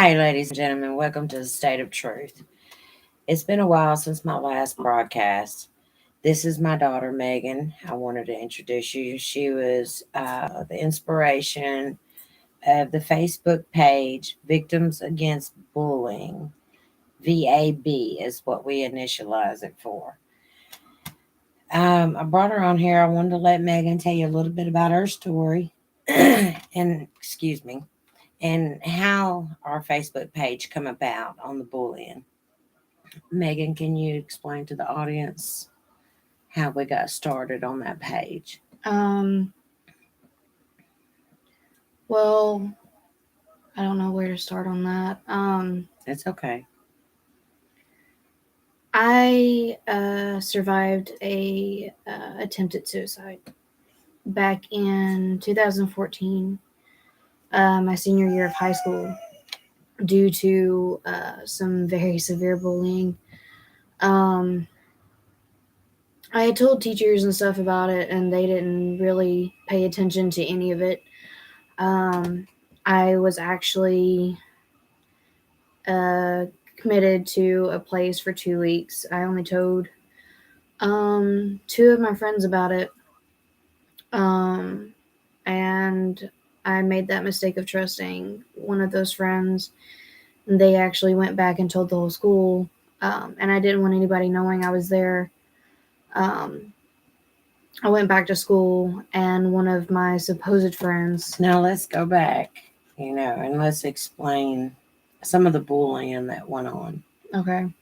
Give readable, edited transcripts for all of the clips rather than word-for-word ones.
Hi, ladies and gentlemen. Welcome to the State of Truth. It's been a while since my last broadcast. This is my daughter, Megan. I wanted to introduce you. She was the inspiration of the Facebook page Victims Against Bullying. VAB is what we initialize it for. I brought her on here. I wanted to let Megan tell you a little bit about her story. And, excuse me, and how our Facebook page come about on the bullying. Megan, can you explain to the audience how we got started on that page? Um, well, I don't know where to start on that. It's okay. I survived a attempted suicide back in 2014, my senior year of high school, due to some very severe bullying. Um, I had told teachers and stuff about it, and they didn't really pay attention to any of it. Um, I was actually uh, committed to a place for 2 weeks. I only told two of my friends about it, um, and I made that mistake of trusting one of those friends. They actually went back and told the whole school, and I didn't want anybody knowing I was there. Um, I went back to school, and one of my supposed friends. Now let's go back, and let's explain some of the bullying that went on. Okay.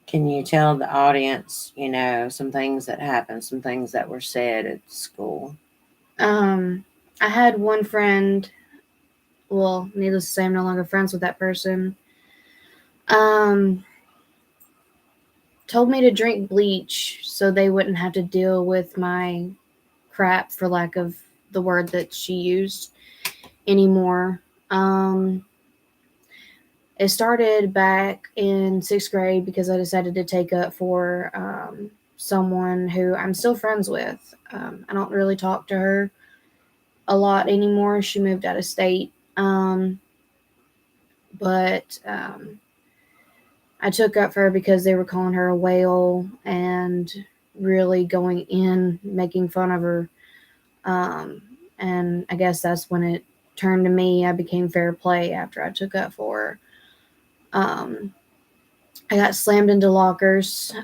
Can you tell the audience, some things that happened, some things that were said at school? I had one friend. Well, needless to say, I'm no longer friends with that person. Um, Told me to drink bleach so they wouldn't have to deal with my crap, for lack of the word that she used, anymore. Um, it started back in sixth grade because I decided to take up for someone who I'm still friends with. I don't really talk to her a lot anymore. She moved out of state. But I took up for her because they were calling her a whale and really going in, making fun of her. Um, and I guess that's when it turned to me. I became fair play after I took up for her. I got slammed into lockers,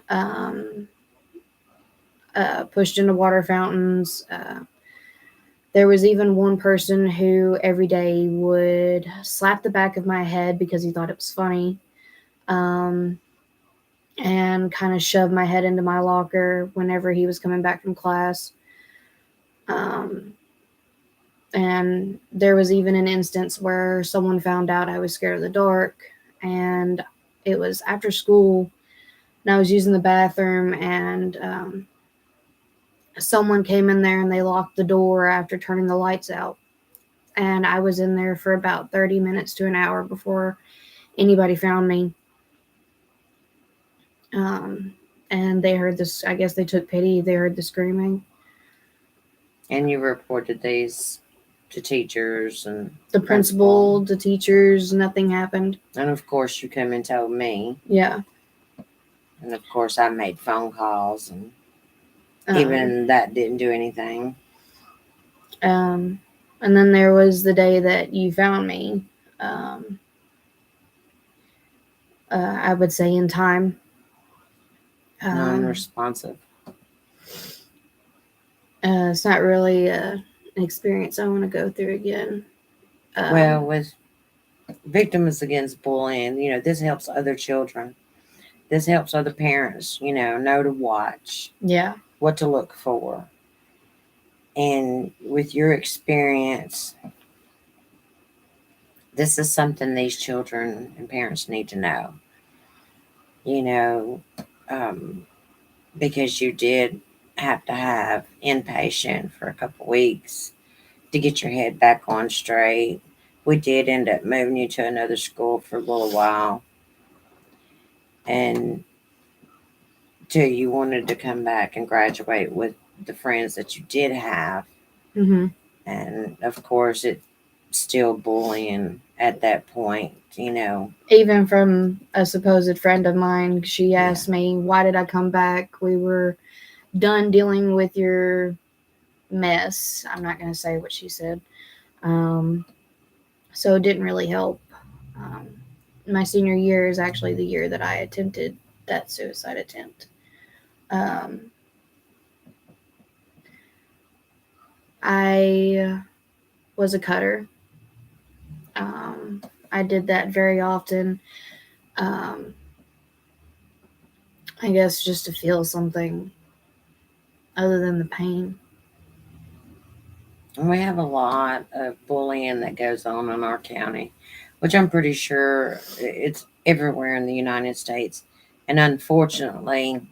pushed into water fountains. There was even one person who every day would slap the back of my head because he thought it was funny. Um, and kind of shoved my head into my locker whenever he was coming back from class. Um, and there was even an instance where someone found out I was scared of the dark, and it was after school, and I was using the bathroom, and someone came in there and they locked the door after turning the lights out. And I was in there for about 30 minutes to an hour before anybody found me. Um, and they heard this, I guess they took pity, they heard the screaming. And you reported these to teachers and The principal, the teachers, nothing happened. And of course, you come and told me. Yeah. And of course, I made phone calls, and even that didn't do anything. And then there was the day that you found me. Um, I would say in time. Non-responsive. It's not really an experience I want to go through again. Well, with Victims Against Bullying, this helps other children. This helps other parents, know to watch. Yeah. What to look for. And with your experience, this is something these children and parents need to know. You know, um, because you did have to have inpatient for a couple weeks to get your head back on straight. We did end up moving you to another school for a little while, and till you wanted to come back and graduate with the friends that you did have. Mm-hmm. And of course, it still bullying at that point, Even from a supposed friend of mine, she Yeah. asked me, why did I come back? We were done dealing with your mess. I'm not going to say what she said. So it didn't really help. My senior year is actually the year that I attempted that suicide attempt. I was a cutter. I did that very often. I guess just to feel something other than the pain. And we have a lot of bullying that goes on in our county, which I'm pretty sure it's everywhere in the United States. And unfortunately,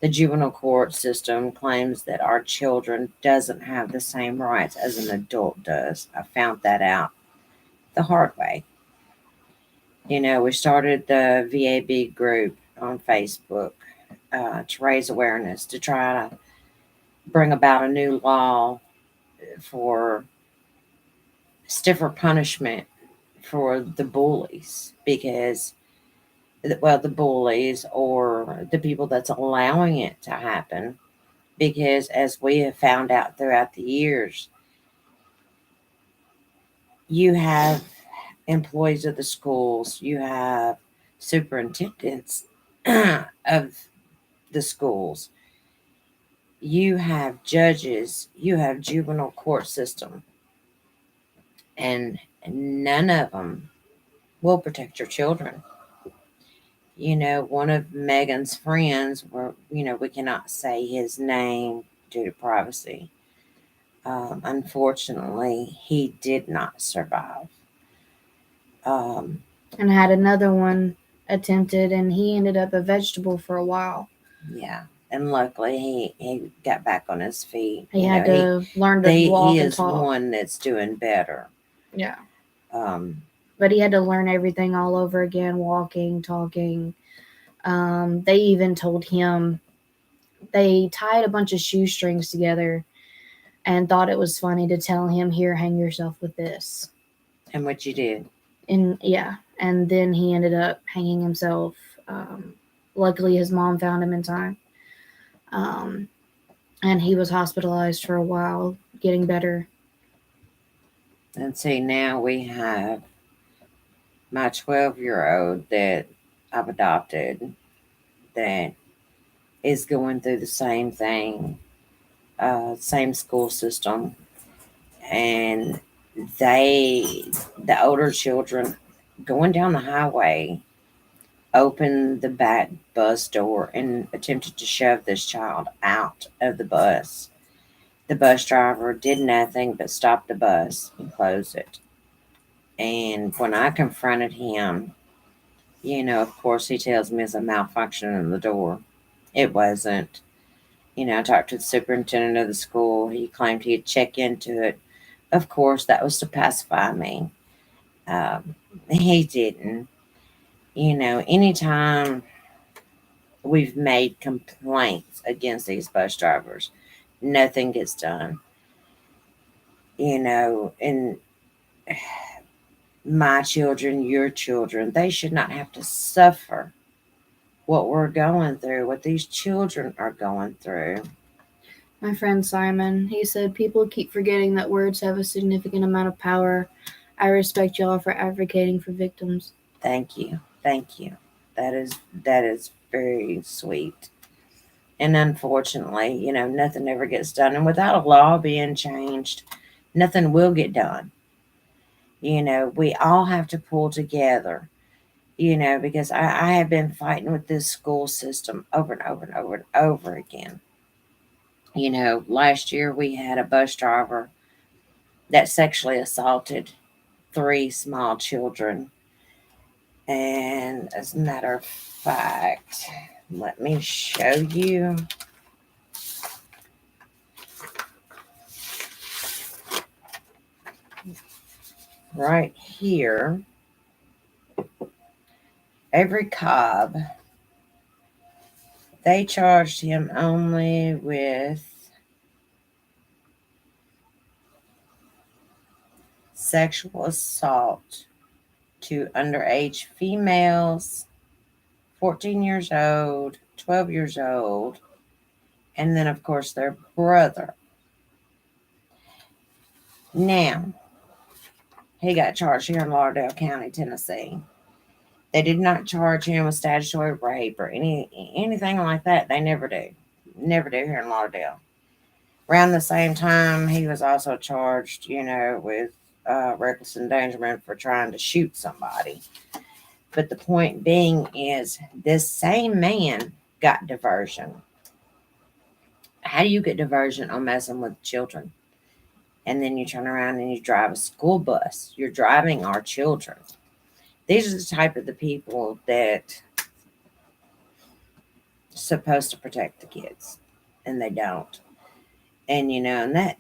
the juvenile court system claims that our children doesn't have the same rights as an adult does. I found that out the hard way. We started the VAB group on Facebook to raise awareness, to try to bring about a new law for stiffer punishment for the bullies, because the bullies or the people that's allowing it to happen, because as we have found out throughout the years, you have employees of the schools, you have superintendents of the schools, you have judges, you have juvenile court system, and none of them will protect your children. One of Megan's friends, we cannot say his name due to privacy. Unfortunately, he did not survive. And had another one attempted, and he ended up a vegetable for a while. Yeah. And luckily, he got back on his feet. He had to learn to walk he and is talk. one that's doing better. Yeah. Um, But he had to learn everything all over again, walking, talking. They even told him, they tied a bunch of shoestrings together and thought it was funny to tell him, here, hang yourself with this. And what you did. And yeah, and then he ended up hanging himself. Luckily, his mom found him in time. And he was hospitalized for a while, getting better. And see, now we have my 12-year-old that I've adopted that is going through the same thing, same school system. And the older children going down the highway, opened the back bus door and attempted to shove this child out of the bus. The bus driver did nothing but stop the bus and close it. And when I confronted him, of course, he tells me it's a malfunction in the door. It wasn't. I talked to the superintendent of the school. He claimed he'd check into it. Of course, that was to pacify me. He didn't. Anytime we've made complaints against these bus drivers, nothing gets done. And my children, your children, they should not have to suffer what we're going through, what these children are going through. My friend Simon, he said, people keep forgetting that words have a significant amount of power. I respect y'all for advocating for victims. Thank you. Thank you. That is very sweet. And unfortunately, nothing ever gets done. And without a law being changed, nothing will get done. We all have to pull together, because I have been fighting with this school system over and over and over and over again. Last year we had a bus driver that sexually assaulted 3 small children. And as a matter of fact, let me show you. Right here, Avery Cobb, they charged him only with sexual assault to underage females, 14 years old, 12 years old, and then, of course, their brother. Now, he got charged here in Lauderdale County, Tennessee. They did not charge him with statutory rape or anything like that. They never do. Never do here in Lauderdale. Around the same time, he was also charged, with reckless endangerment for trying to shoot somebody. But the point being is this same man got diversion. How do you get diversion on messing with children? And then you turn around and you drive a school bus. You're driving our children. These are the type of the people that are supposed to protect the kids, and they don't. And and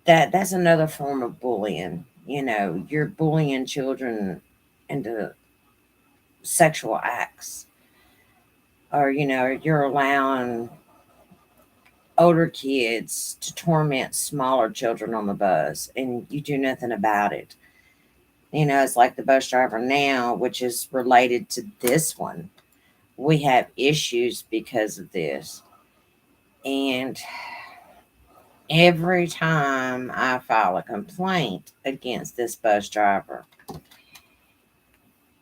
that's another form of bullying. You're bullying children into sexual acts, or you're allowing older kids to torment smaller children on the bus, and you do nothing about it. It's like the bus driver now, which is related to this one. We have issues because of this. And every time I file a complaint against this bus driver,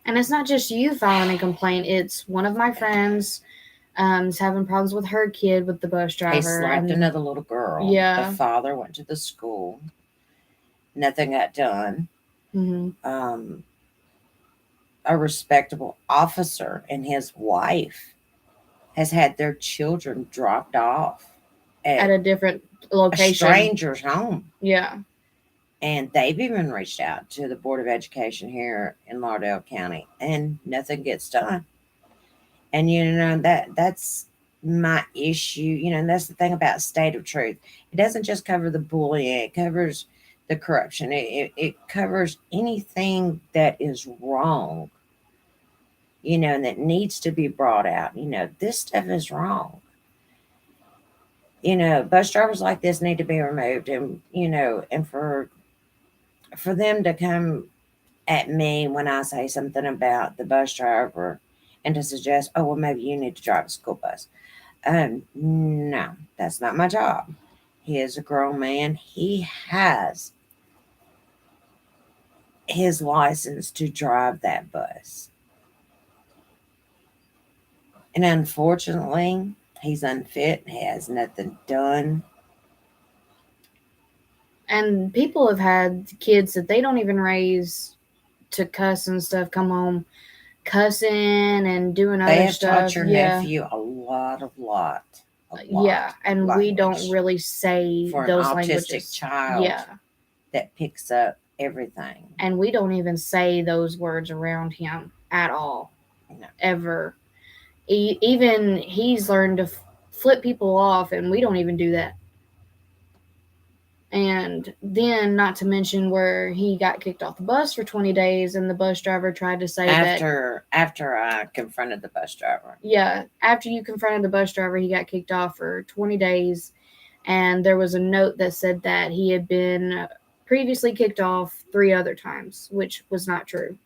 And it's not just you filing a complaint, it's one of my friends is having problems with her kid with the bus driver. he slapped another little girl. Yeah. The father went to the school. Nothing got done. Mm-hmm. A respectable officer and his wife has had their children dropped off At a different location. a stranger's home. Yeah. And they've even reached out to the Board of Education here in Lauderdale County, and nothing gets done. And that's my issue. And that's the thing about State of Truth. It doesn't just cover the bullying, it covers the corruption. It covers anything that is wrong, and that needs to be brought out. This stuff is wrong. Bus drivers like this need to be removed. And for them to come at me when I say something about the bus driver and to suggest, oh, well, maybe you need to drive a school bus. No, that's not my job. He is a grown man. He has his license to drive that bus. And unfortunately, he's unfit. He has nothing done. And people have had kids that they don't even raise to cuss and stuff come home cussing and doing other They have stuff. taught your nephew a lot. Yeah, and we don't language really say for an those autistic languages. child Yeah, that picks up everything. and we don't even say those words around him at all, No. ever. Even he's learned to flip people off, and we don't even do that. And then, not to mention where he got kicked off the bus for 20 days, and the bus driver tried to say After I confronted the bus driver. Yeah, after you confronted the bus driver, he got kicked off for 20 days, and there was a note that said that he had been previously kicked off 3 other times, which was not true.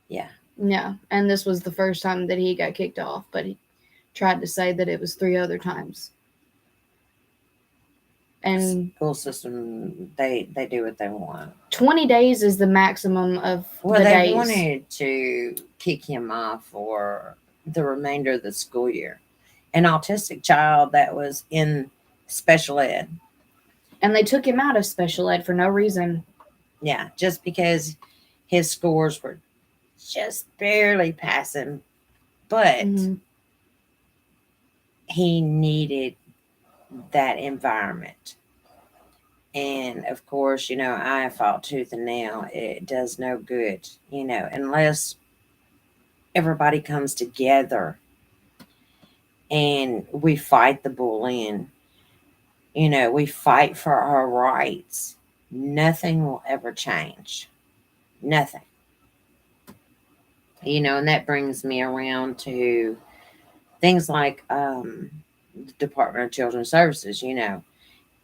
Yeah. Yeah, and this was the first time that he got kicked off, but he tried to say that it was 3 other times. And school system, they do what they want. 20 days is the maximum of Well, the they days. wanted to kick him off for the remainder of the school year. An autistic child that was in special ed. And they took him out of special ed for no reason. Yeah, just because his scores were just barely passing. But he needed that environment. And of course, I fought tooth and nail. It does no good, unless everybody comes together and we fight the bullying. We fight for our rights. Nothing will ever change. Nothing. And that brings me around to things like the Department of Children's Services.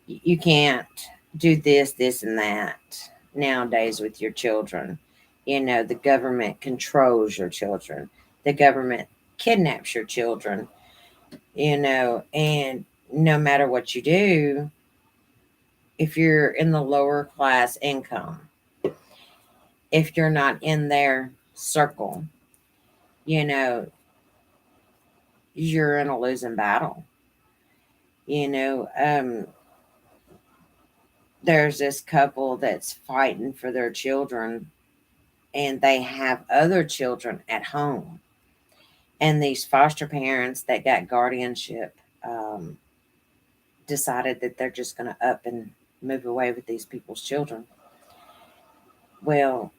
You can't do this, this, and that nowadays with your children. The government controls your children. The government kidnaps your children, and no matter what you do, if you're in the lower class income, if you're not in their circle, you know, you're in a losing battle. You know, there's this couple that's fighting for their children, and they have other children at home. And these foster parents that got guardianship decided that they're just going to up and move away with these people's children. Well,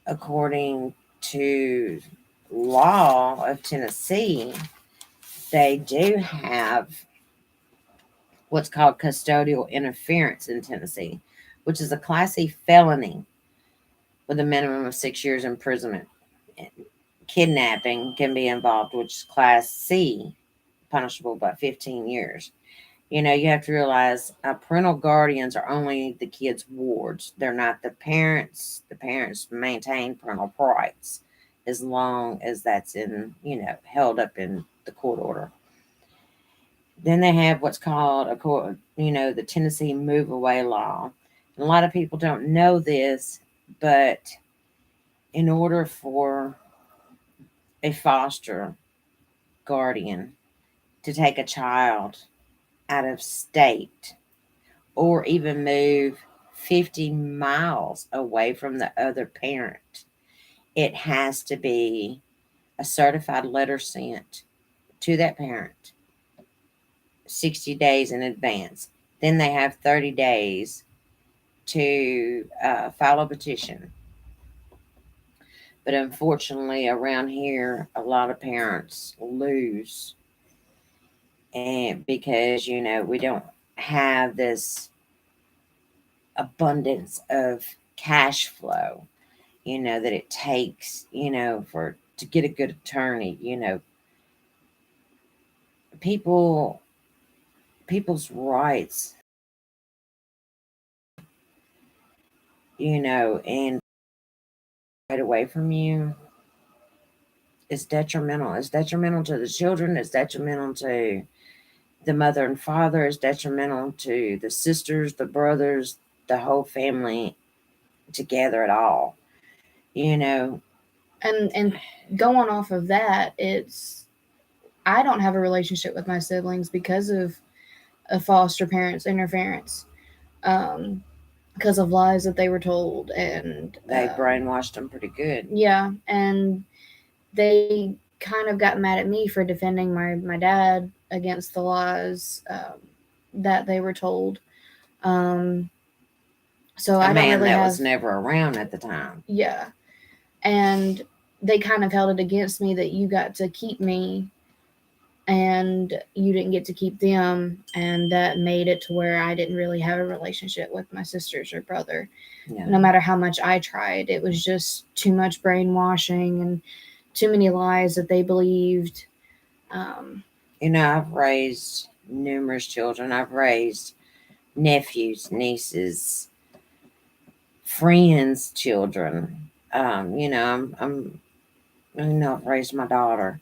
according to law of Tennessee, they do have what's called custodial interference in Tennessee, which is a Class C felony with a minimum of 6 years imprisonment. Kidnapping can be involved, which is Class C, punishable by 15 years. You have to realize parental guardians are only the kids' wards. They're not the parents. The parents maintain parental rights as long as that's held up in the court order. Then they have what's called the Tennessee Move Away Law. And a lot of people don't know this, but in order for a foster guardian to take a child out of state or even move 50 miles away from the other parent, it has to be a certified letter sent to that parent 60 days in advance. Then they have 30 days to file a petition. But unfortunately, around here, a lot of parents lose, and because we don't have this abundance of cash flow, that it takes, for to get a good attorney. People's rights, and right away from you is detrimental. It's detrimental to the children. It's detrimental to the mother and father. It's detrimental to the sisters, the brothers, the whole family together at all. And going off of that, I don't have a relationship with my siblings because of a foster parents' interference. Because of lies that they were told, and they brainwashed them pretty good. Yeah, and they kind of got mad at me for defending my dad against the lies that they were told. So I don't really that was never around at the time. Yeah, and they kind of held it against me that you got to keep me and you didn't get to keep them, and that made it to where I didn't really have a relationship with my sisters or brother. Yeah. No matter how much I tried, it was just too much brainwashing and too many lies that they believed. I've raised numerous children. I've raised nephews, nieces, friends' children. I've raised my daughter.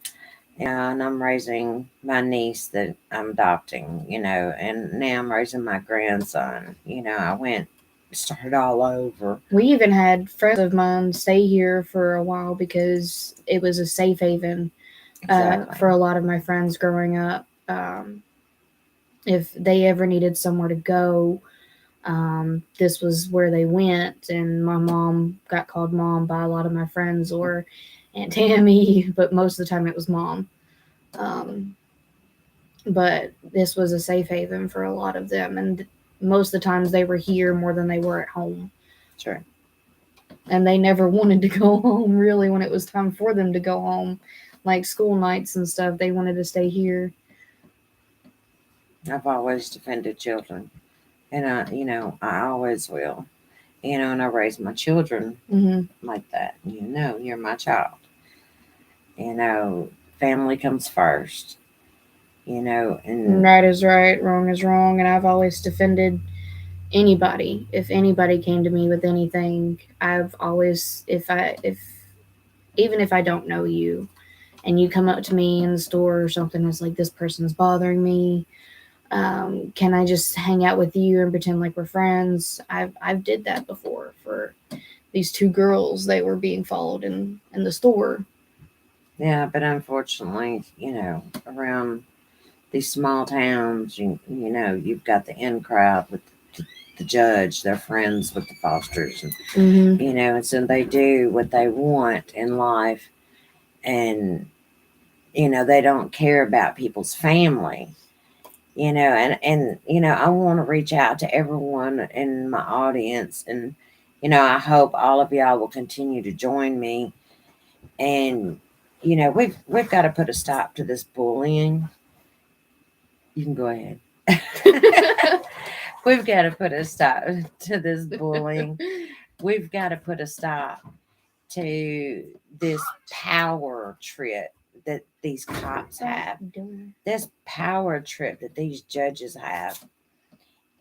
And I'm raising my niece that I'm adopting, and now I'm raising my grandson. I started all over. We even had friends of mine stay here for a while because it was a safe haven for a lot of my friends growing up. If they ever needed somewhere to go, this was where they went. And my mom got called mom by a lot of my friends, or Aunt Tammy, but most of the time it was mom. But this was a safe haven for a lot of them, and most of the times they were here more than they were at home. Sure. And they never wanted to go home, really, when it was time for them to go home, like school nights and stuff. They wanted to stay here. I've always defended children, and I always will. And I raise my children like that. You're my child. Family comes first. And right is right, wrong is wrong, and I've always defended anybody, if anybody came to me with anything, I've always, if even if I don't know you and you come up to me in the store or something, it's like, this person's bothering me. Can I just hang out with you and pretend like we're friends? I've did that before for these two girls. They were being followed in the store. Yeah, but unfortunately, around these small towns, you've got the in crowd with the judge. They're friends with the fosters, and Mm-hmm. and so they do what they want in life, and they don't care about people's family. And I want to reach out to everyone in my audience, and I hope all of y'all will continue to join me. And we've got to put a stop to this bullying. You can go ahead. We've got to put a stop to this bullying. We've got to put a stop to this power trip that these cops have. This power trip that these judges have.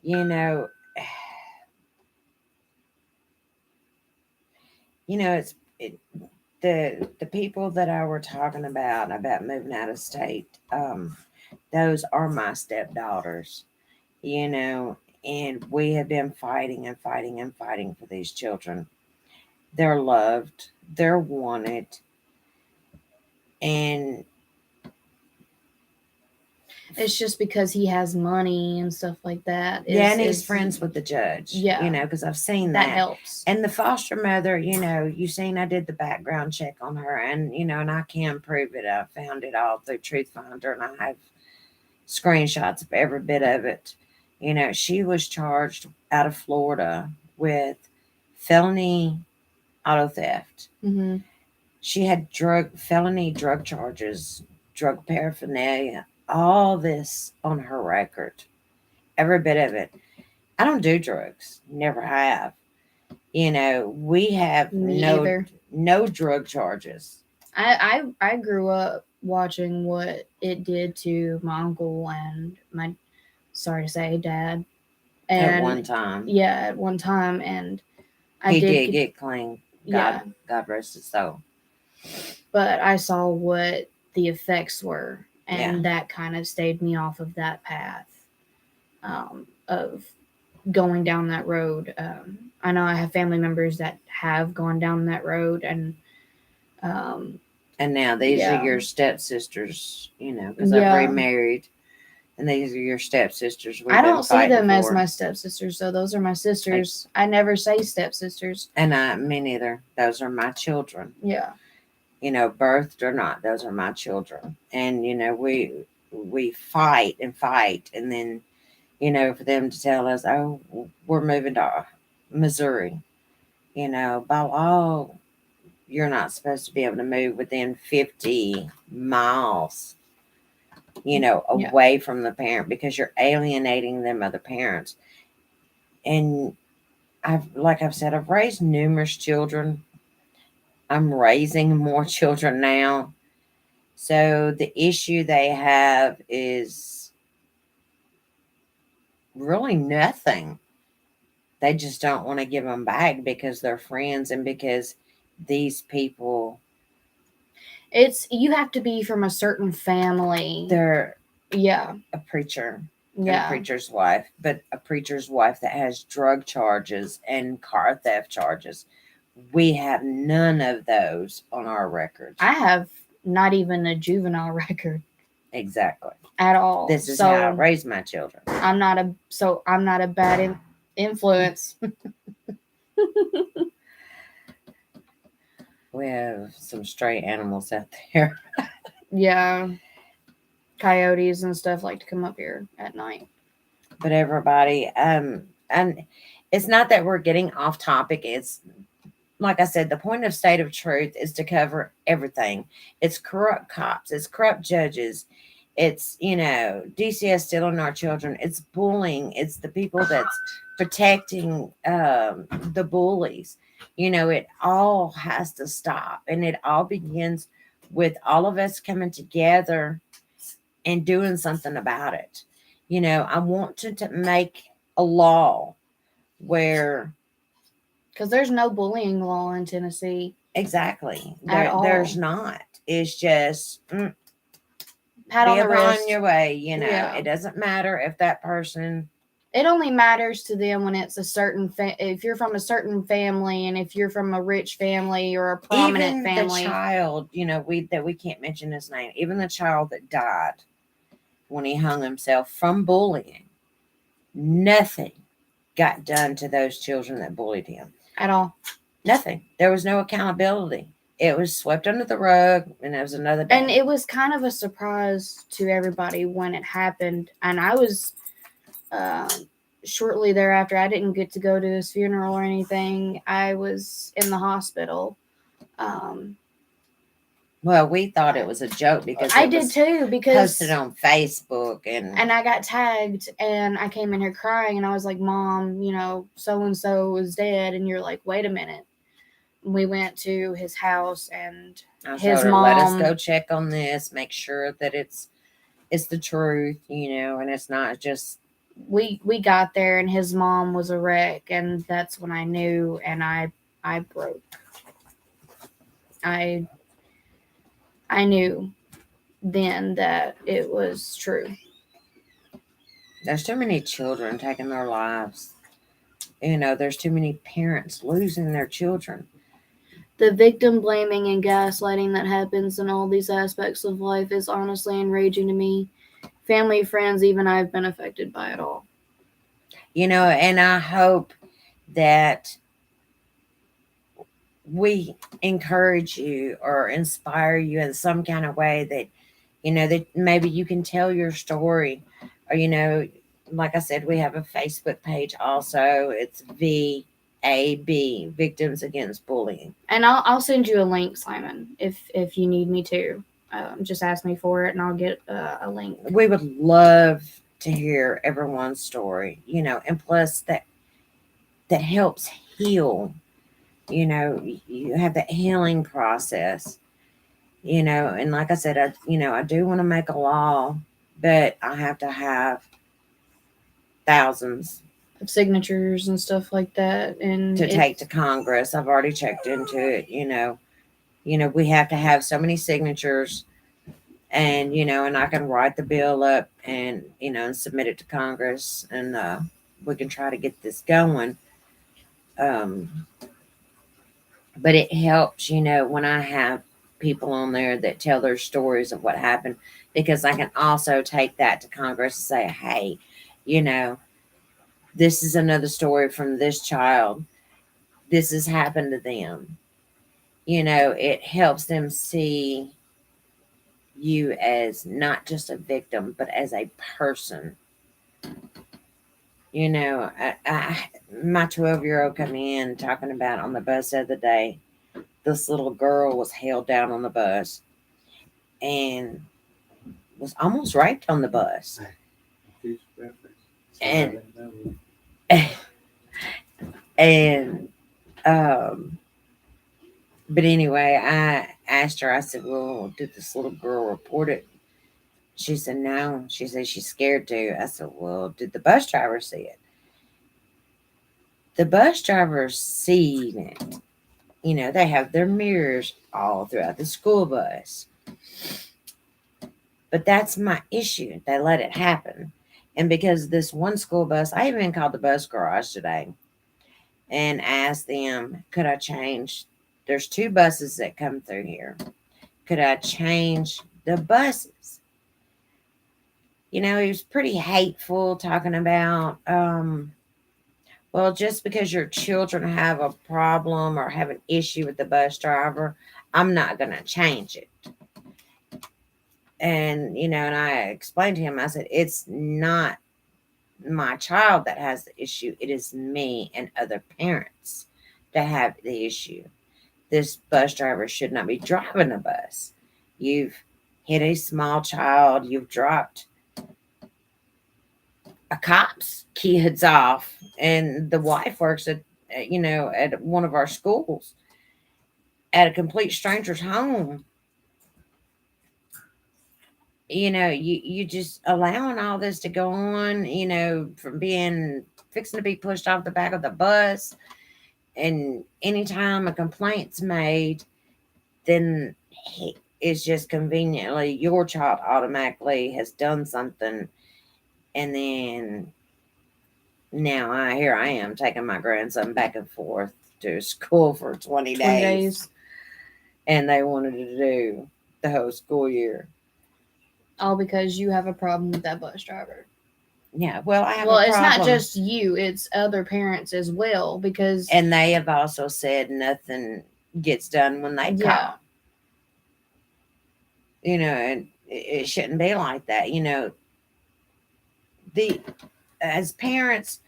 You know, the people that I were talking about moving out of state. Those are my stepdaughters. And we have been fighting and fighting and fighting for these children. They're loved, they're wanted, and it's just because he has money and stuff like that. And he's friends with the judge. Yeah, because I've seen that helps. And the foster mother, you seen I did the background check on her, and and I can prove it. I found it all through Truth Finder, and I have screenshots of every bit of it. She was charged out of Florida with felony auto theft. Mm-hmm. She had felony drug charges, drug paraphernalia, all this on her record, every bit of it. I don't do drugs, never have. We have no drug charges. I grew up watching what it did to my uncle and my, sorry to say, dad. And at one time. Yeah, at one time. And he did get clean. God rest his soul. But I saw what the effects were, and that kind of stayed me off of that path of going down that road. I know I have family members that have gone down that road, and now these are your stepsisters, because I've remarried, and these are your stepsisters. I don't see them as my stepsisters, so those are my sisters. I never say stepsisters. And me neither. Those are my children. Yeah. Birthed or not, those are my children. And we fight and fight, and then for them to tell us, oh, we're moving to Missouri, by law, you're not supposed to be able to move within 50 miles, away from the parent, because you're alienating them other parents. And I've said, I've raised numerous children. I'm raising more children now. So the issue they have is really nothing. They just don't want to give them back because they're friends, and because these people, you have to be from a certain family. They're a preacher. Yeah. A preacher's wife, but a preacher's wife that has drug charges and car theft charges. We have none of those on our records. I have not even a juvenile record. Exactly. At all. This is how I raise my children. I'm not a bad influence. We have some stray animals out there. Yeah. Coyotes and stuff like to come up here at night. But everybody, and it's not that we're getting off topic. It's like I said, the point of State of Truth is to cover everything. It's corrupt cops. It's corrupt judges. It's, DCS stealing our children. It's bullying. It's the people that's protecting the bullies. It all has to stop. And it all begins with all of us coming together and doing something about it. I want to make a law where Because there's no bullying law in Tennessee exactly at all. there's not. It's just Pat be on the upon wrist. your way. Yeah. It doesn't matter if that person. It only matters to them when it's a certain if you're from a certain family, and if you're from a rich family or a prominent Even family. the child, we can't mention his name. Even the child that died when he hung himself from bullying, nothing got done to those children that bullied him At all. Nothing. There was no accountability. It was swept under the rug, and it was another day. And it was kind of a surprise to everybody when it happened. And I was shortly thereafter, I didn't get to go to his funeral or anything. I was in the hospital. Well, we thought it was a joke because I did too, because posted on Facebook and I got tagged, and I came in here crying, and I was like, Mom, so and so is dead. And you're like, wait a minute. We went to his house, and his mom let us go check on this, make sure that it's the truth, and it's not just. We got there, and his mom was a wreck, and that's when I knew, and I broke. I knew then that it was true. There's too many children taking their lives. There's too many parents losing their children. The victim blaming and gaslighting that happens in all these aspects of life is honestly enraging to me. Family, friends, even I've been affected by it all. And I hope that we encourage you or inspire you in some kind of way that, that maybe you can tell your story. Or, like I said, we have a Facebook page also. It's VAB, Victims Against Bullying. And I'll send you a link, Simon, if you need me to. Just ask me for it, and I'll get a link. We would love to hear everyone's story, and plus that helps heal. You have that healing process, and like I said, I do want to make a law, but I have to have thousands of signatures and stuff like that, and to take to Congress. I've already checked into it. We have to have so many signatures, and and I can write the bill up and and submit it to Congress, and we can try to get this going. But it helps, when I have people on there that tell their stories of what happened, because I can also take that to Congress and say, hey, this is another story from this child. This has happened to them. It helps them see you as not just a victim, but as a person. My 12-year-old come in talking about on the bus the other day, this little girl was held down on the bus and was almost raped on the bus. And but anyway, I asked her, I said, well, did this little girl report it? She said, no. She said she's scared to. I said, well, did the bus driver see it? The bus drivers see it. They have their mirrors all throughout the school bus. But that's my issue. They let it happen. And because this one school bus, I even called the bus garage today and asked them, could I change? There's 2 buses that come through here. Could I change the buses? He was pretty hateful, talking about, well, just because your children have a problem or have an issue with the bus driver, I'm not going to change it. And, and I explained to him, I said, it's not my child that has the issue. It is me and other parents that have the issue. This bus driver should not be driving a bus. You've hit a small child. You've dropped a cop's kids off, and the wife works at one of our schools at a complete stranger's home. You just allowing all this to go on, from being fixing to be pushed off the back of the bus. And anytime a complaint's made, then it's just conveniently your child automatically has done something. And then now I am taking my grandson back and forth to school for 20 days. And they wanted to do the whole school year. All because you have a problem with that bus driver. Yeah, well, I have Well, a it's problem. not just you, it's other parents as well, because And they have also said nothing gets done when they call. You know, and it shouldn't be like that. You know, as parents,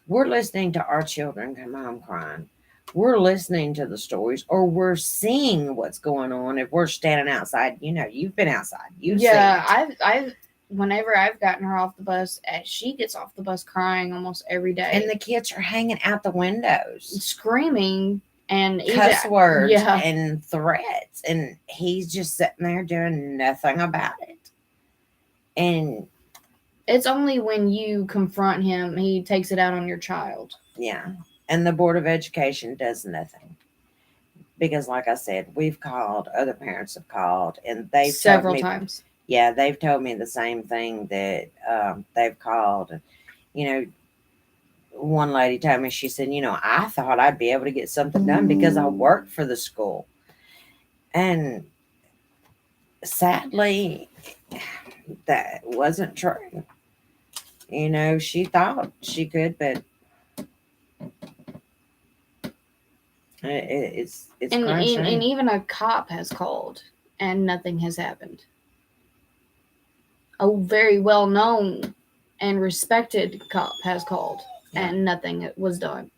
we're listening to our children come home crying. We're listening to the stories, or we're seeing what's going on. If we're standing outside, you know, you've been outside. You've seen it. I've whenever I've gotten her off the bus, she gets off the bus crying almost every day, And the kids are hanging out the windows, screaming and cuss words yeah. and threats, and he's just sitting there doing nothing about it. And it's only when you confront him, he takes it out on your child. yeah, and the Board of Education does nothing. Because, like I said, we've called, other parents have called, and they've several told me, times. Yeah, they've told me the same thing, that they've called. You know, one lady told me, she said, you know, I thought I'd be able to get something done because I work for the school. And sadly, that wasn't true. You know, she thought she could, but it's and even a cop has called and nothing has happened. A very well known and respected cop has called and nothing was done.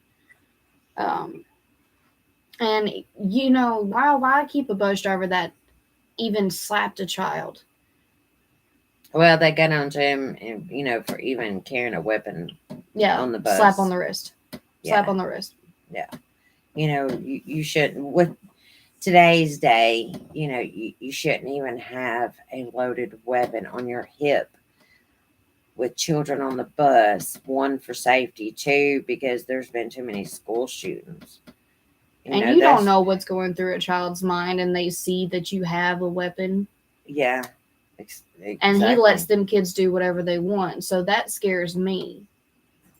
And you know, why keep a bus driver that even slapped a child? Well, they got onto him, and you know, for even carrying a weapon. Yeah, on the bus. Slap on the wrist. Slap on the wrist. Yeah. You know, you shouldn't, with today's day, you know, you shouldn't even have a loaded weapon on your hip with children on the bus. One, for safety. Two, because there's been too many school shootings. You don't know what's going through a child's mind, and they see that you have a weapon. Yeah. Exactly. And he lets them kids do whatever they want. So that scares me.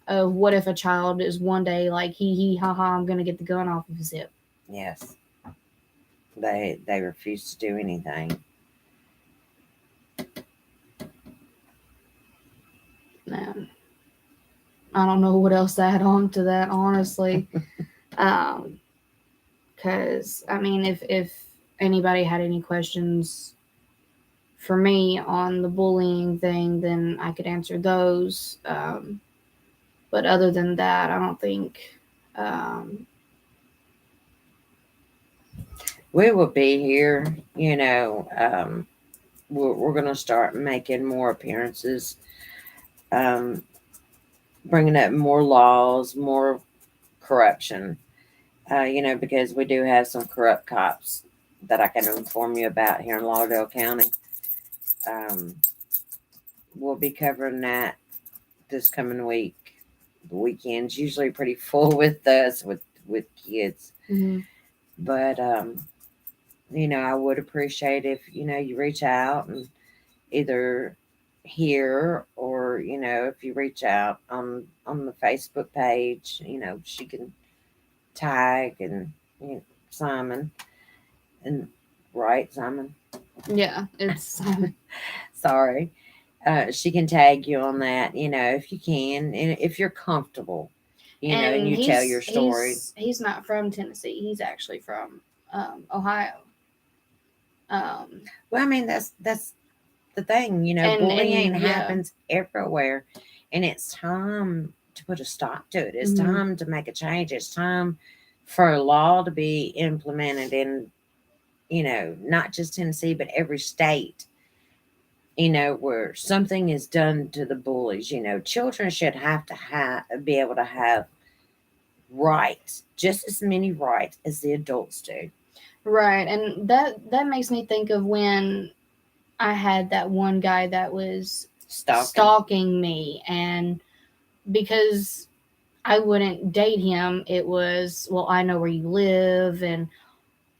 What if a child is one day like, he, ha, ha, I'm going to get the gun off of his hip. Yes. They refuse to do anything. Man, I don't know what else to add on to that, honestly. Because, I mean, if anybody had any questions for me on the bullying thing, then I could answer those. But other than that, I don't think we will be here. You know, we're going to start making more appearances, bringing up more laws, more corruption. You know, because we do have some corrupt cops that I can inform you about here in Lauderdale County. We'll be covering that this coming week. The weekend's usually pretty full with us, with kids. Mm-hmm. But, you know, I would appreciate if, you know, you reach out and either here, or, you know, if you reach out on the Facebook page, you know, she can tag and, you know, Simon, and right, Simon? Yeah, it's Simon. Sorry. She can tag you on that, you know, if you can, and if you're comfortable, you know, and you tell your story. He's not from Tennessee. He's actually from Ohio. Well, I mean, that's the thing, you know, bullying happens everywhere, and it's time to put a stop to it. It's time to make a change. It's time for a law to be implemented in, you know, not just Tennessee, but every state, you know, where something is done to the bullies. You know, children should have to be able to have rights, just as many rights as the adults do. Right, and that makes me think of when I had that one guy that was stalking me, and because I wouldn't date him. It was, well, I know where you live and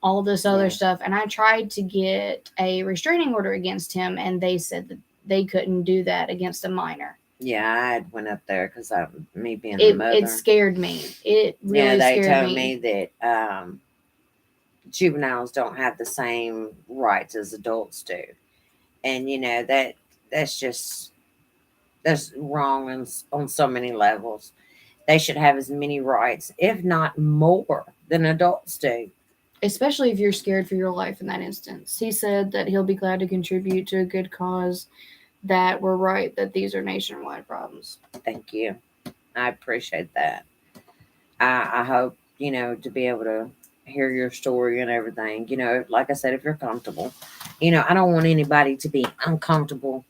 all this other Yeah. stuff. And I tried to get a restraining order against him, and they said that they couldn't do that against a minor. Yeah, I had went up there because me being the It mother. scared me. It really Yeah, they scared told me. me that juveniles don't have the same rights as adults do, and that's wrong on so many levels. They should have as many rights, if not more, than adults do. Especially if you're scared for your life in that instance. He said that he'll be glad to contribute to a good cause, that we're right, that these are nationwide problems. Thank you. I appreciate that. I hope, to be able to hear your story and everything. Like I said, if you're comfortable, I don't want anybody to be uncomfortable,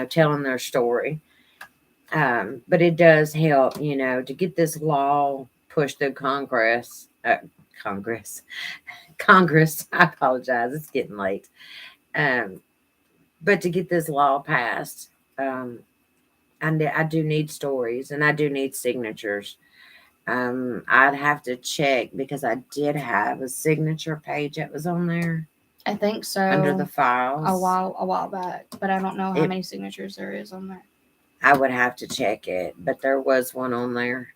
telling their story. But it does help, to get this law pushed through Congress. Congress. I apologize. It's getting late. Um, but to get this law passed, I do need stories and I do need signatures. I'd have to check because I did have a signature page that was on there I think so. under the files. a while back, but I don't know how It- many signatures there is on there. I would have to check it, but there was one on there.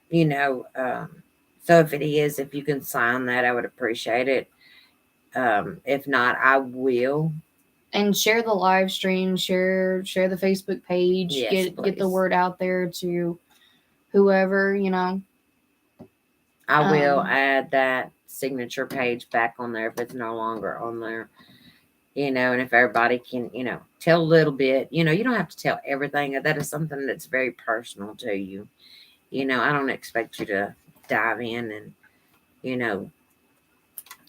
You know, so if you can sign that, I would appreciate it. If not, I will. And share the live stream, share the Facebook page, Yes, get the please. word out there to whoever, I will Um, add that signature page back on there if it's no longer on there. And if everybody can, tell a little bit, you don't have to tell everything. That is something that's very personal to you. I don't expect you to dive in and, you know,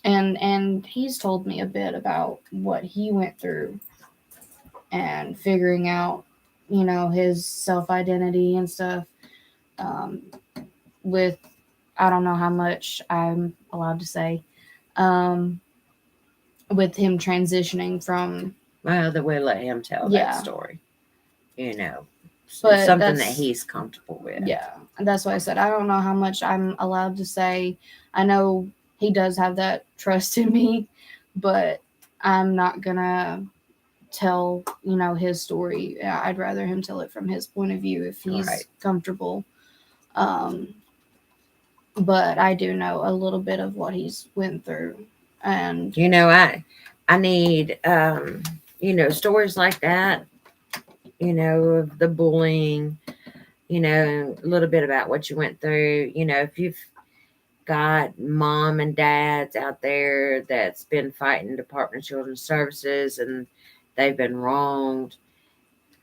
and he's told me a bit about what he went through and figuring out, his self-identity and stuff. Um, with, I don't know how much I'm allowed to say, um, with him transitioning from, well, that we'll let him tell Yeah. that story. But Something that that's- he's comfortable with. yeah, and that's why I said I don't know how much I'm allowed to say. I know he does have that trust in me, but I'm not gonna tell his story. I'd rather him tell it from his point of view if he's Right. comfortable. But I do know a little bit of what he's went through, and I need stories like that, of the bullying, a little bit about what you went through. If you've got mom and dads out there that's been fighting Department of Children's Services and they've been wronged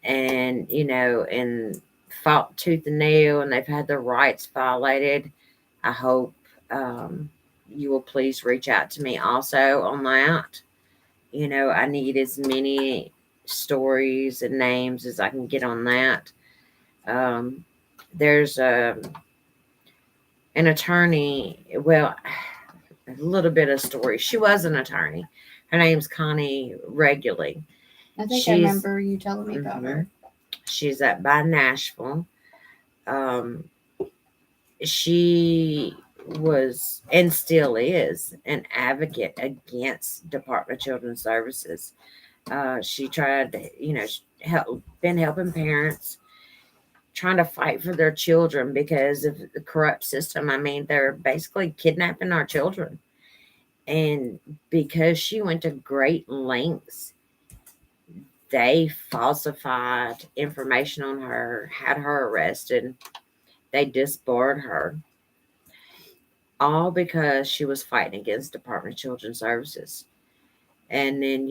and and fought tooth and nail and they've had their rights violated, I hope you will please reach out to me also on that. I need as many stories and names as I can get on that. There's an attorney, well, a little bit of story. She was an attorney. Her name's Connie Regularly. I think I remember you telling me about her. She's up by Nashville. She was and still is an advocate against Department of Children's Services. She tried to, been helping parents trying to fight for their children because of the corrupt system. I mean, they're basically kidnapping our children. And because she went to great lengths, they falsified information on her, had her arrested, they disbarred her, all because she was fighting against Department of Children's Services. And then,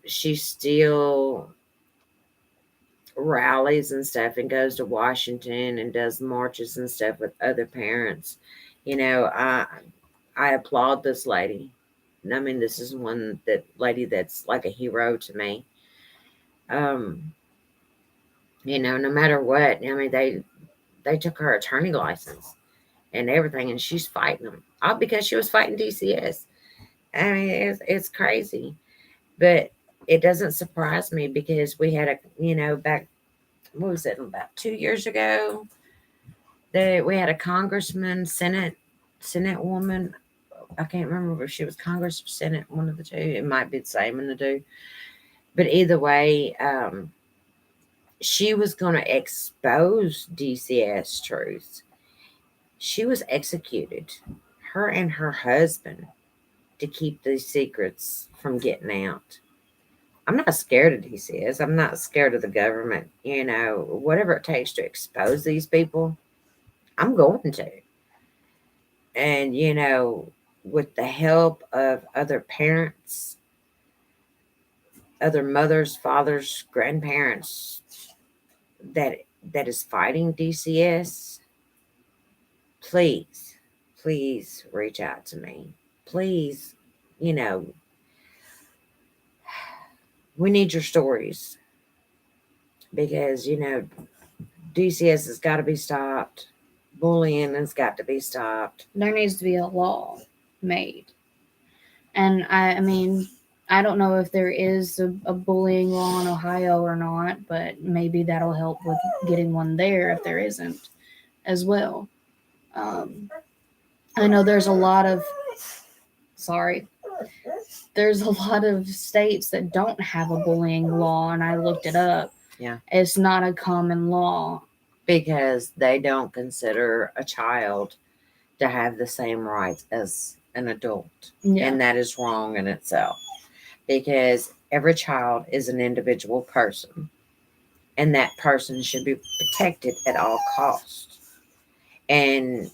she still rallies and stuff and goes to Washington and does marches and stuff with other parents. I applaud this lady. I mean, this is one lady that's like a hero to me. No matter what, I mean, they took her attorney license and everything, and she's fighting them all because she was fighting DCS. I mean, it's crazy, but it doesn't surprise me because we had back what was it, about 2 years ago? We had a congressman, Senate woman. I can't remember if she was Congress or Senate, one of the two. It might be the same in the two. But either way, she was going to expose DCS truth. She was executed, her and her husband, to keep these secrets from getting out. I'm not scared of DCS. I'm not scared of the government. Whatever it takes to expose these people, I'm going to. And, with the help of other parents, other mothers, fathers, grandparents that is fighting DCS, please reach out to me. Please, we need your stories, because DCS has got to be stopped. Bullying has got to be stopped. There needs to be a law made. And I mean, I don't know if there is a bullying law in Ohio or not, but maybe that'll help with getting one there if there isn't as well. I know there's a lot of states that don't have a bullying law, and I looked it up. Yeah. It's not a common law. Because they don't consider a child to have the same rights as an adult. Yeah. And that is wrong in itself. Because every child is an individual person. And that person should be protected at all costs. And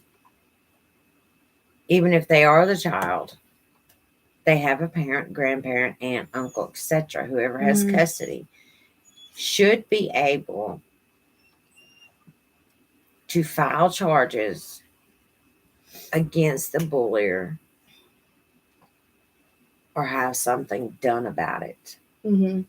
even if they are the child, they have a parent, grandparent, aunt, uncle, etc., whoever has custody, should be able to file charges against the bullier or have something done about it. Mm-hmm.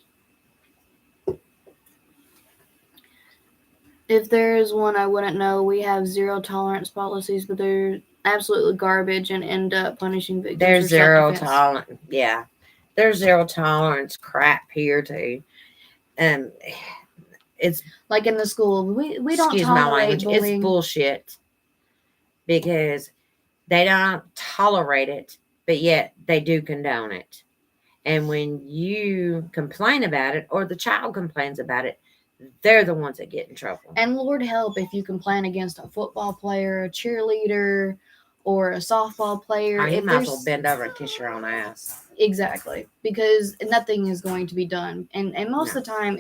If there is one I wouldn't know, we have zero tolerance policies, but they're absolutely garbage and end up punishing victims. There's zero tolerance. Yeah. There's zero tolerance crap here too. It's like in the school, we don't excuse my tolerate language. bullying. It's bullshit, because they don't tolerate it, but yet they do condone it. And when you complain about it, or the child complains about it, they're the ones that get in trouble. And Lord help if you complain against a football player, a cheerleader, or a softball player. You might as well bend over and kiss your own ass. Exactly, because nothing is going to be done. And most of the time,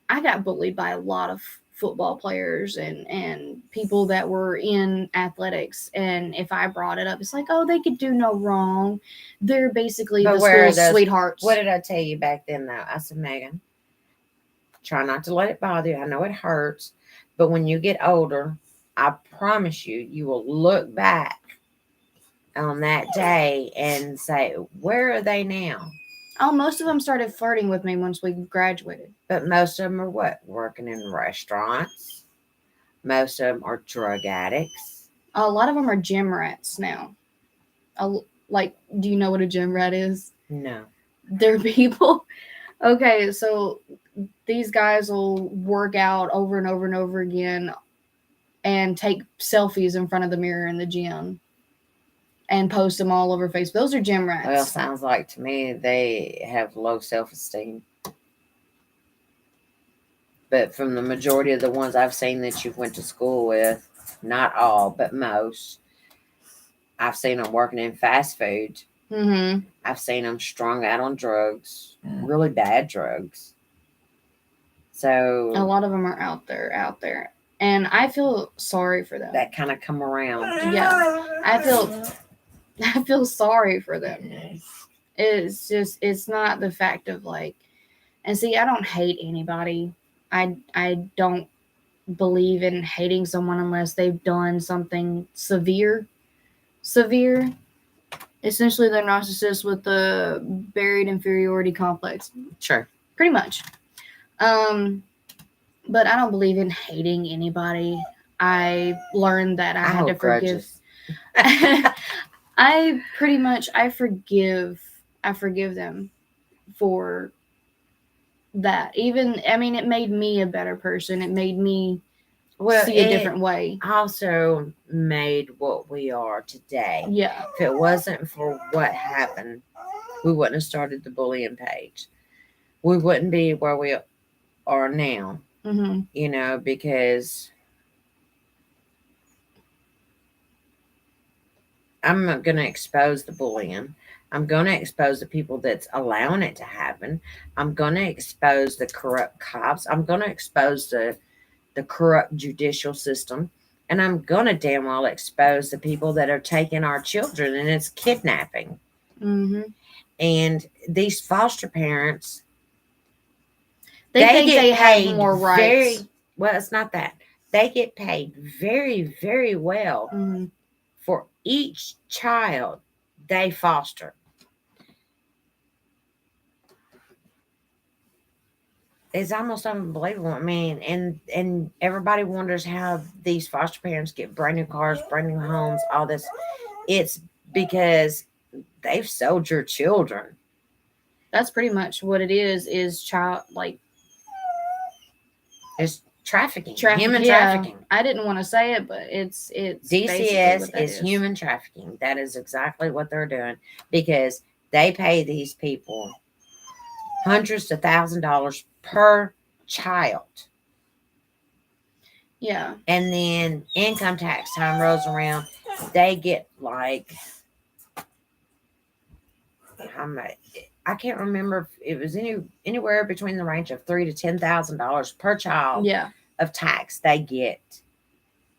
I got bullied by a lot of football players and people that were in athletics. And if I brought it up, it's like, oh, they could do no wrong. They're basically the school's sweethearts. What did I tell you back then, though? I said, Megan, try not to let it bother you. I know it hurts, but when you get older, I promise you will look back on that day and say, where are they now? Oh, most of them started flirting with me once we graduated. But most of them are what? Working in restaurants. Most of them are drug addicts. A lot of them are gym rats now. Like, do you know what a gym rat is? No. They're people. Okay, so these guys will work out over and over and over again and take selfies in front of the mirror in the gym and post them all over Facebook. Those are gym rats. Well, sounds like to me they have low self-esteem. But from the majority of the ones I've seen that you went to school with, not all, but most, I've seen them working in fast food. Mm-hmm. I've seen them strung out on drugs, really bad drugs. So a lot of them are out there. And I feel sorry for them. That kind of come around. Yeah. I feel sorry for them. It's just, it's not the fact of like, and see, I don't hate anybody. I don't believe in hating someone unless they've done something severe. Essentially, they're narcissists with the buried inferiority complex. Sure. Pretty much. But I don't believe in hating anybody. I learned that I had to forgive. I forgive them for that. Even, I mean, it made me a better person. It made me Well, see a it different way. also made what we are today. Yeah. If it wasn't for what happened, we wouldn't have started the bullying page. We wouldn't be where we are now, Mm-hmm. you know, because I'm not going to expose the bullying. I'm going to expose the people that's allowing it to happen. I'm going to expose the corrupt cops. I'm going to expose the corrupt judicial system. And I'm going to damn well expose the people that are taking our children, and it's kidnapping. Mm-hmm. And these foster parents, They think get they paid have more very rights. well. It's not that. They get paid very, very well Mm-hmm. for each child they foster. It's almost unbelievable. I mean, and everybody wonders how these foster parents get brand new cars, brand new homes, all this. It's because they've sold your children. That's pretty much what it is child, like, It's trafficking, trafficking. human Yeah, trafficking. I didn't want to say it, but it's basically DCS what that is human trafficking. That is exactly what they're doing, because they pay these people hundreds to $1,000s per child. Yeah. And then income tax time rolls around, they get like how much? I can't remember if it was anywhere between the range of $3,000 to $10,000 per child Yeah. of tax they get.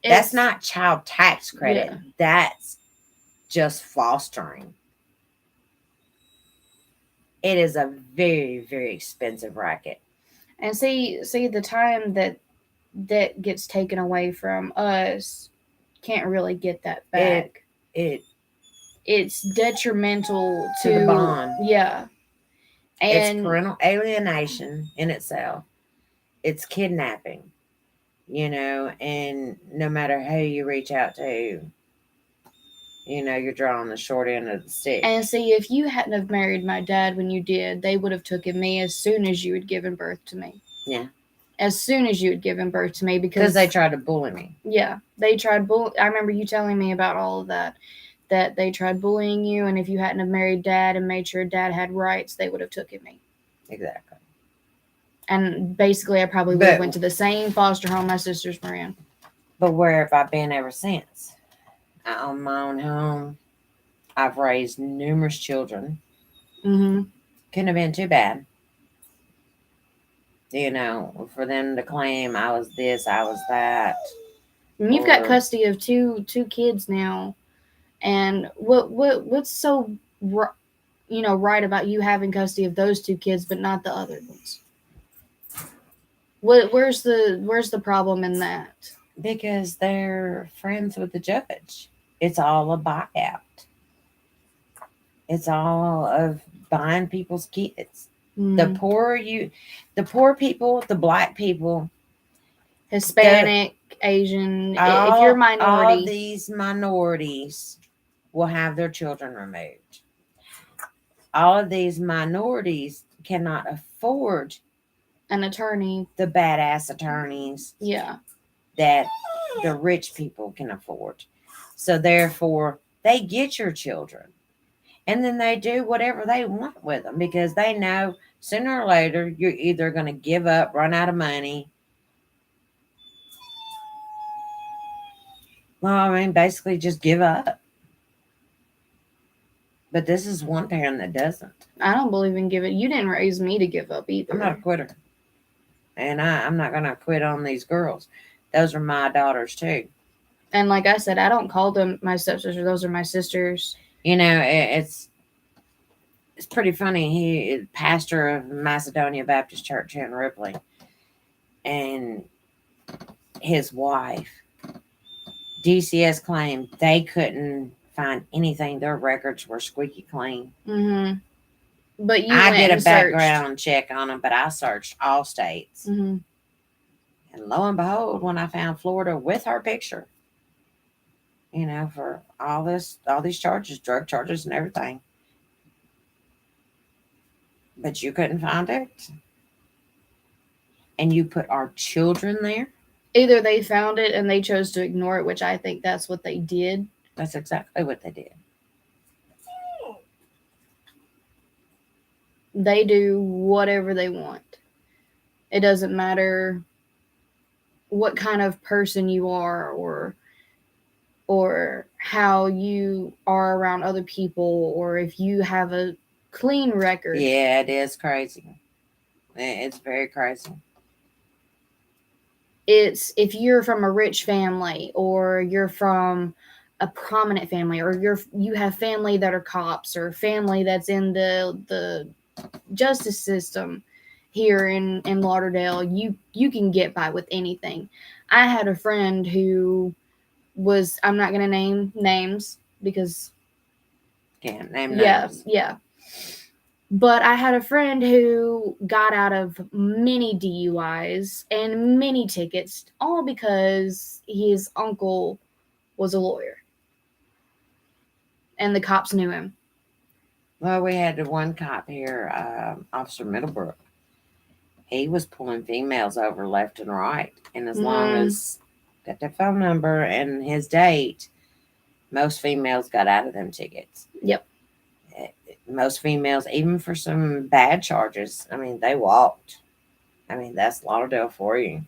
That's not child tax credit. Yeah. That's just fostering. It is a very, very expensive racket. And see the time that gets taken away from us, can't really get that back. It's detrimental To the bond. Yeah. And it's parental alienation in itself. It's kidnapping, you know, and no matter who you reach out to, you know, you're drawing the short end of the stick. And see, if you hadn't have married my dad when you did, they would have taken me as soon as you had given birth to me. Yeah. As soon as you had given birth to me, because they tried to bully me. Yeah, they tried I remember you telling me about all of that they tried bullying you, and if you hadn't have married dad and made sure dad had rights, they would have taken me. Exactly. And basically, I probably would have went to the same foster home my sisters were in. But where have I been ever since? I own my own home. I've raised numerous children. Mm-hmm. Couldn't have been too bad. You know, for them to claim I was this, I was that. And you've got custody of two kids now, and what's so right about you having custody of those two kids but not the other ones? Where's the problem in that? Because they're friends with the judge. It's all a buyout. It's all of buying people's kids. The poor people, the black people, Hispanic, Asian, if you're a minority. All these minorities will have their children removed. All of these minorities cannot afford an attorney. The badass attorneys. Yeah. That the rich people can afford. So therefore, they get your children. And then they do whatever they want with them, because they know sooner or later you're either going to give up, run out of money. Well, I mean, basically just give up. But this is one parent that doesn't. I don't believe in giving. You didn't raise me to give up either. I'm not a quitter. And I'm not going to quit on these girls. Those are my daughters too. And like I said, I don't call them my stepsisters. Those are my sisters. You know, it's pretty funny. He is pastor of Macedonia Baptist Church here in Ripley. And his wife, DCS claimed they couldn't find anything. Their records were squeaky clean. Mm-hmm. But I did a background check on them, but I searched all states. Mm-hmm. And lo and behold, when I found Florida with her picture, you know, for all these charges, drug charges and everything. But you couldn't find it. And you put our children there? Either they found it and they chose to ignore it, which I think that's what they did. That's exactly what they did. They do whatever they want. It doesn't matter what kind of person you are or how you are around other people or if you have a clean record. Yeah, it is crazy. It's very crazy. It's if you're from a rich family or you're from a prominent family or you have family that are cops or family that's in the justice system here in Lauderdale, you can get by with anything. I had a friend who was, I'm not going to name names because Can't name yeah, names. but I had a friend who got out of many DUIs and many tickets all because his uncle was a lawyer and the cops knew him. Well, we had the one cop here, Officer Middlebrook. He was pulling females over left and right. And as long as got their phone number and his date, most females got out of them tickets. Yep. Most females, even for some bad charges, I mean, they walked. I mean, that's Lauderdale for you.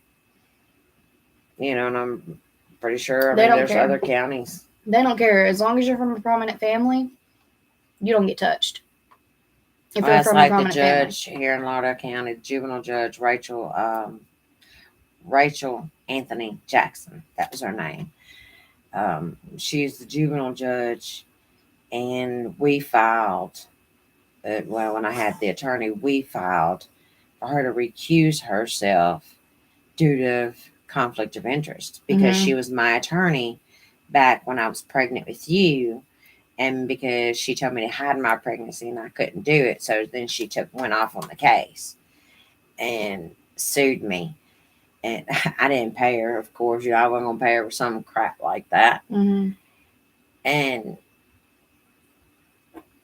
You know, and I'm pretty sure there's care. other counties. They don't care. As long as you're from a prominent family, you don't get touched. If you're from like a prominent the judge family. Here in Lauderdale County, juvenile judge Rachel Anthony Jackson. That was her name. She's the juvenile judge, and we filed. Well, when I had the attorney, we filed for her to recuse herself due to conflict of interest because she was my attorney back when I was pregnant with you, and because she told me to hide my pregnancy and I couldn't do it, so then she went off on the case and sued me. And I didn't pay her, of course. I wasn't going to pay her for some crap like that. And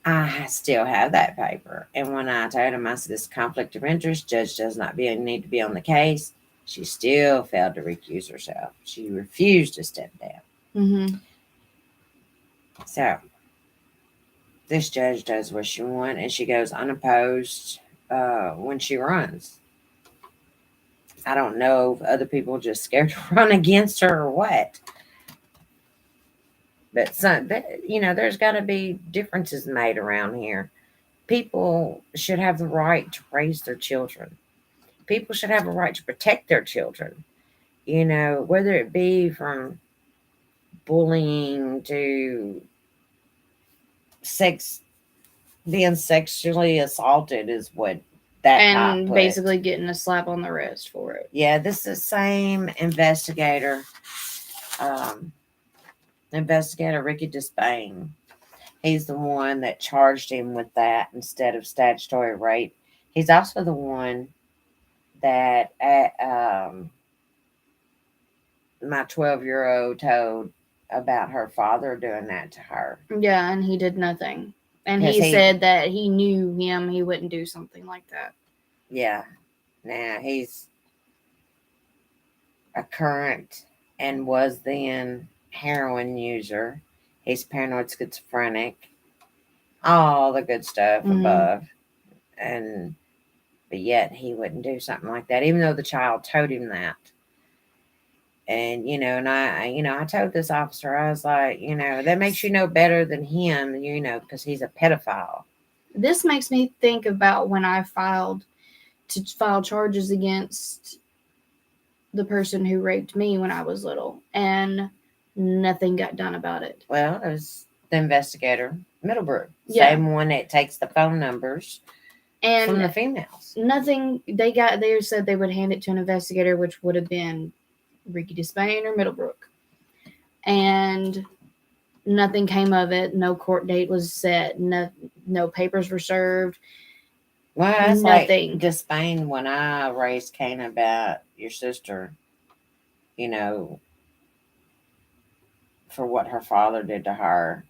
I still have that paper. And when I told him, I said, this conflict of interest, judge does not need to be on the case, she still failed to recuse herself. She refused to step down. So this judge does what she wants, and she goes unopposed when she runs. I don't know if other people just scared to run against her or what. But there's got to be differences made around here. People should have the right to raise their children. People should have a right to protect their children. Whether it be from bullying to being sexually assaulted is what that and basically getting a slap on the wrist for it. Yeah, this is the same investigator, investigator Ricky Despain. He's the one that charged him with that instead of statutory rape. He's also the one that my 12-year-old told about her father doing that to her. Yeah, and he did nothing. And he said that he knew him, he wouldn't do something like that. Yeah. Now, he's a current and was then heroin user. He's paranoid schizophrenic. All the good stuff above. But yet he wouldn't do something like that, even though the child told him that. And, I told this officer, I was like, that makes you know better than him, because he's a pedophile. This makes me think about when I filed charges against the person who raped me when I was little, and nothing got done about it. Well, it was the investigator, Middlebrook. Yeah. Same one that takes the phone numbers and from the females. Nothing, they said they would hand it to an investigator, which would have been Ricky Despain or Middlebrook. And nothing came of it. No court date was set. No papers were served. Well, that's nothing. Like Despain when I raised Cain about your sister, for what her father did to her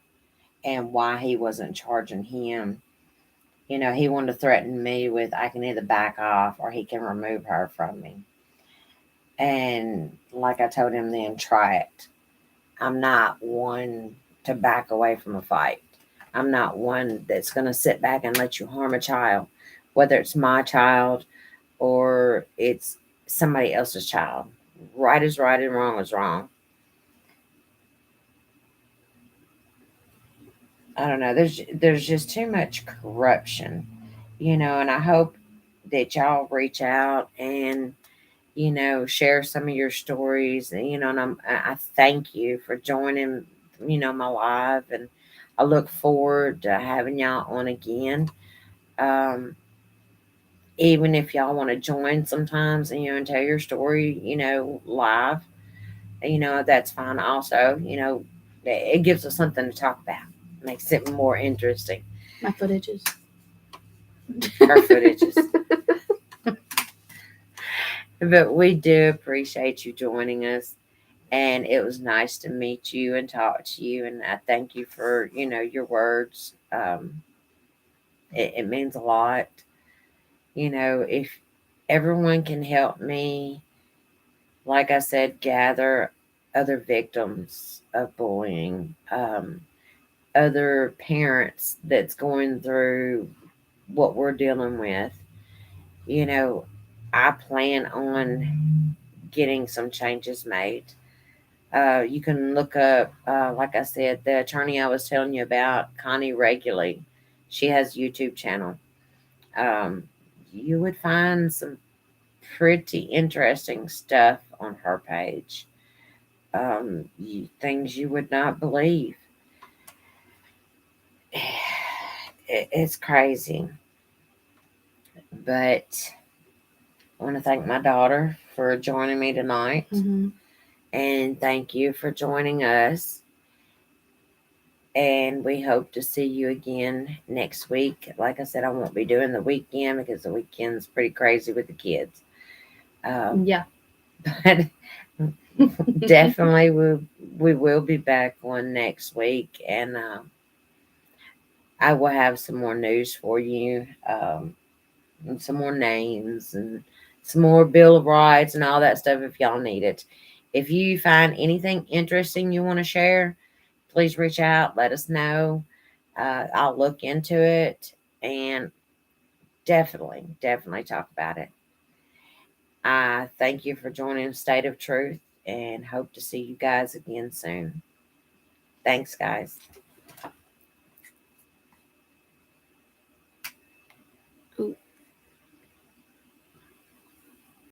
and why he wasn't charging him. He wanted to threaten me with I can either back off or he can remove her from me. And like I told him then, try it. I'm not one to back away from a fight. I'm not one that's going to sit back and let you harm a child, whether it's my child or it's somebody else's child. Right is right and wrong is wrong. I don't know. There's just too much corruption, and I hope that y'all reach out and share some of your stories. And I thank you for joining, my live, and I look forward to having y'all on again. Um, Even if y'all want to join sometimes, and tell your story, live, that's fine. Also, it gives us something to talk about, makes it more interesting. My footages. Our footages. But we do appreciate you joining us. And it was nice to meet you and talk to you. And I thank you for, your words. It means a lot. If everyone can help me, like I said, gather other victims of bullying, other parents that's going through what we're dealing with, you know, I plan on getting some changes made. You can look up, like I said, the attorney I was telling you about, Connie Regularly. She has a YouTube channel. Um, you would find some pretty interesting stuff on her page. Things you would not believe. It's crazy. But I want to thank my daughter for joining me tonight. Mm-hmm. And thank you for joining us. And we hope to see you again next week. Like I said, I won't be doing the weekend because the weekend's pretty crazy with the kids. Yeah. But definitely we will be back on next week. And I will have some more news for you, and some more names and some more Bill of Rights and all that stuff if y'all need it. If you find anything interesting you want to share, please reach out. Let us know. I'll look into it and definitely talk about it. I thank you for joining State of Truth and hope to see you guys again soon. Thanks, guys.